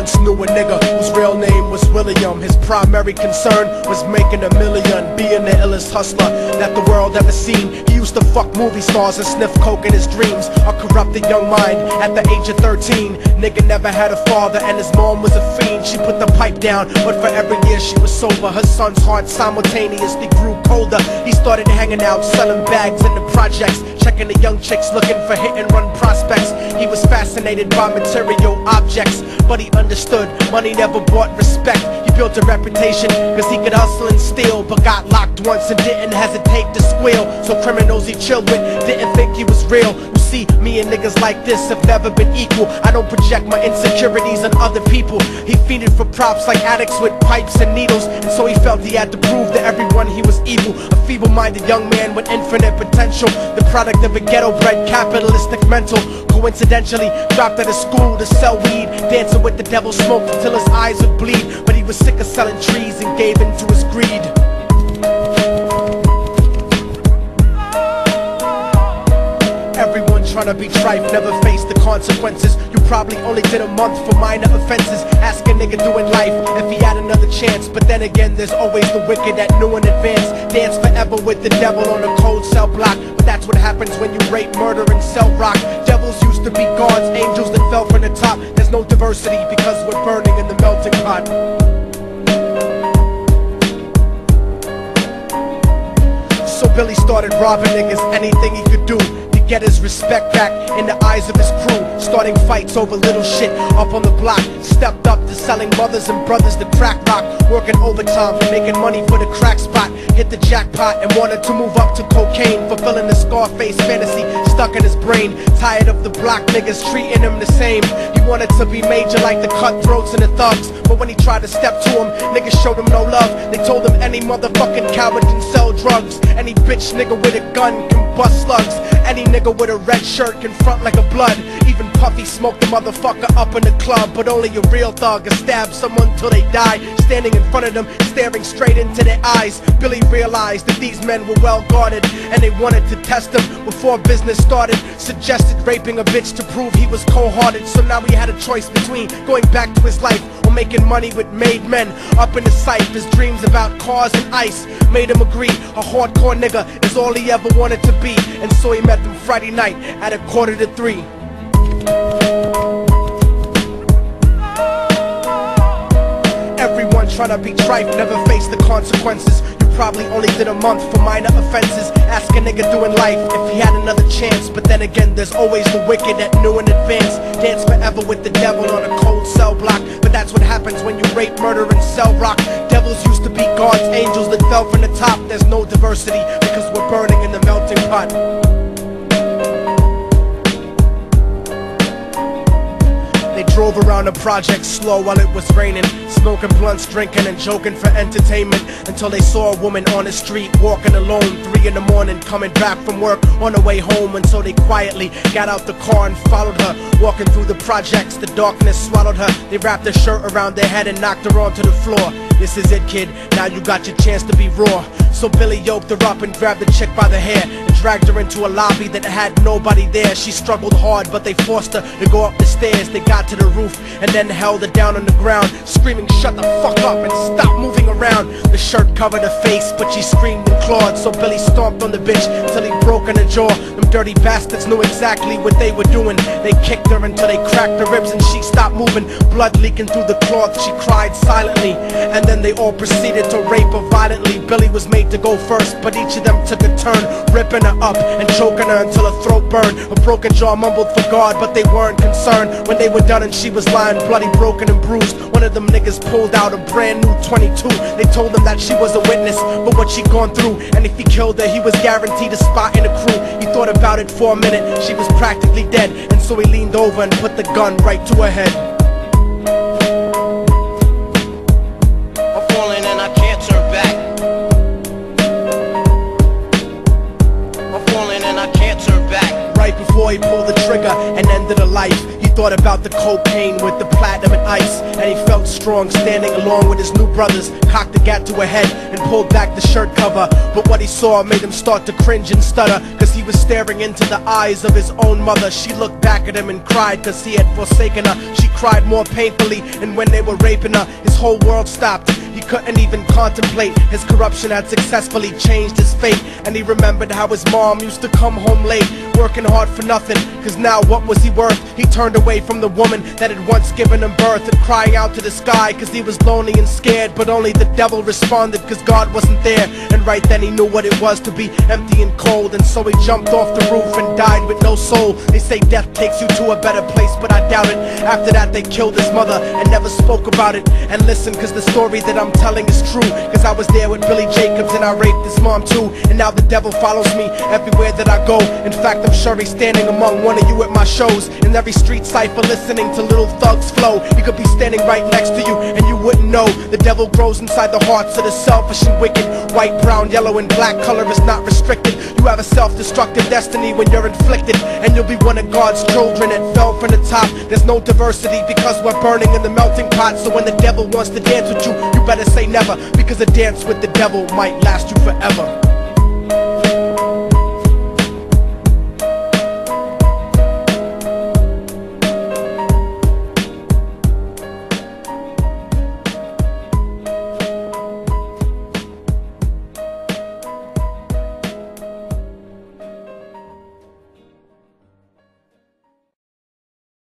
once knew a nigga whose real name was William. His primary concern was making a million, being the illest hustler that the world ever seen. He used to fuck movie stars and sniff coke in his dreams. A corrupted young mind at the age of 13. Nigga never had a father and his mom was a fiend. She put the pipe down, but for every year she was sober, her son's heart simultaneously grew colder. He started hanging out, selling bags in the projects, checking the young chicks looking for hit and run prospects. He was fascinated by material objects, but he understood money never bought respect. He built a reputation cause he could hustle and steal, but got locked once and didn't hesitate to squeal. So criminals he chilled with didn't think he was real. You see, me and niggas like this have never been equal. I don't project my insecurities on other people. He fiended for props like addicts with pipes and needles, and so he felt he had to prove to everyone he was evil. A feeble-minded young man with infinite potential, the product of a ghetto-bred capitalistic mental. Coincidentally dropped out of school to sell weed, dancing with the devil, smoked until his eyes would bleed. But he was sick of selling trees and gave in to his greed. Everyone trying to be trife never faced the consequences. You probably only did a month for minor offenses. Ask a nigga doing life if he had another chance. But then again, there's always the wicked that knew in advance. Dance forever with the devil on a cold cell block. But that's what happens when you rape, murder, and sell rock. Devils used to be gods, angels that fell from the top. There's no diversity because we're burning in the melting pot. So Billy started robbing niggas, anything he could do to get his respect back in the eyes of his crew. Starting fights over little shit up on the block. Stepped up to selling mothers and brothers the crack rock. Working overtime for making money for the crack spot. Hit the jackpot and wanted to move up to cocaine, fulfilling the Scarface fantasy stuck in his brain. Tired of the block niggas treating him the same. He wanted to be major like the cutthroats and the thugs, but when he tried to step to him, niggas showed him no love. They told him any motherfucking coward can sell drugs. Any bitch nigga with a gun can bust slugs. Any nigga with a red shirt can front like a blood. Even Puffy smoked the motherfucker up in the club. But only a real thug can stab someone till they die. Standing in front of them, staring straight into their eyes, Billy realized that these men were well guarded, and they wanted to test him before business started. Suggested raping a bitch to prove he was cold-hearted. So now he had a choice between going back to his life or making money with made men. Up in the sight, his dreams about cars and ice made him agree a hardcore nigga is all he ever wanted to be. And so he met them Friday night at 2:45. Everyone trying to be trife never faced the consequences. You probably only did a month for minor offenses. Ask a nigga doing life if he had another chance. But then again, there's always the wicked that knew in advance. Dance forever with the devil on a cold cell block. But that's what happens when you rape, murder, and sell rock. Devils used to be gods, angels that fell from the top. There's no diversity because we're burning in the melting pot. They drove around the project slow while it was raining, smoking blunts, drinking and joking for entertainment, until they saw a woman on the street walking alone, 3 in the morning, coming back from work on her way home. And so they quietly got out the car and followed her. Walking through the projects, the darkness swallowed her. They wrapped her shirt around their head and knocked her onto the floor. This is it, kid, now you got your chance to be raw. So Billy yoked her up and grabbed the chick by the hair and dragged her into a lobby that had nobody there. She struggled hard, but they forced her to go up the stairs. They got to the roof and then held her down on the ground, screaming, "Shut the fuck up and stop moving around." The shirt covered her face, but she screamed and clawed. So Billy stomped on the bitch till he broke in her jaw. Them dirty bastards knew exactly what they were doing. They kicked her until they cracked her ribs and she stopped moving, blood leaking through the cloth. She cried silently, and then they all proceeded to rape her violently. Billy was made to go first, but each of them took a turn, ripping her up and choking her until her throat burned. Her broken jaw mumbled for God, but they weren't concerned. When they were done and she was lying bloody, broken and bruised, one of them niggas pulled out a brand new 22. They told him that she was a witness for what she'd gone through, and if he killed her, he was guaranteed a spot in the crew. He thought about it for a minute, she was practically dead, and so he leaned over and put the gun right to her head. I'm falling and I can't turn back. I'm falling and I can't turn back. Right before he pulled the trigger and ended her life, he thought about the cocaine with the platinum and ice, and he felt strong standing along with his new brothers. Cocked the gat to her head and pulled back the shirt cover, but what he saw made him start to cringe and stutter, cause he was staring into the eyes of his own mother. She looked back at him and cried cause he had forsaken her. She cried more painfully, and when they were raping her, his whole world stopped. He couldn't even contemplate. His corruption had successfully changed his fate, and he remembered how his mom used to come home late, working hard for nothing, cause now what was he worth? He turned away from the woman that had once given him birth, and crying out to the sky cause he was lonely and scared, but only the devil responded cause God wasn't there. And right then he knew what it was to be empty and cold, and so he jumped off the roof and died with no soul. They say death takes you to a better place, but I doubt it. After that they killed his mother and never spoke about it. And listen, cause the story that I'm telling is true, cause I was there with Billy Jacobs and I raped his mom too. And now the devil follows me everywhere that I go. In fact, I'm sure he's standing among one of you at my shows, in every street cipher listening to Little Thug's flow. He could be standing right next to you and you wouldn't know. The devil grows inside the hearts of the selfish and wicked. White, brown, yellow and black color is not restricted. You have a self-destructive destiny when you're inflicted, and you'll be one of God's children that fell from the top. There's no diversity because we're burning in the melting pot. So when the devil wants to dance with you, you better say never, because a dance with the devil might last you forever.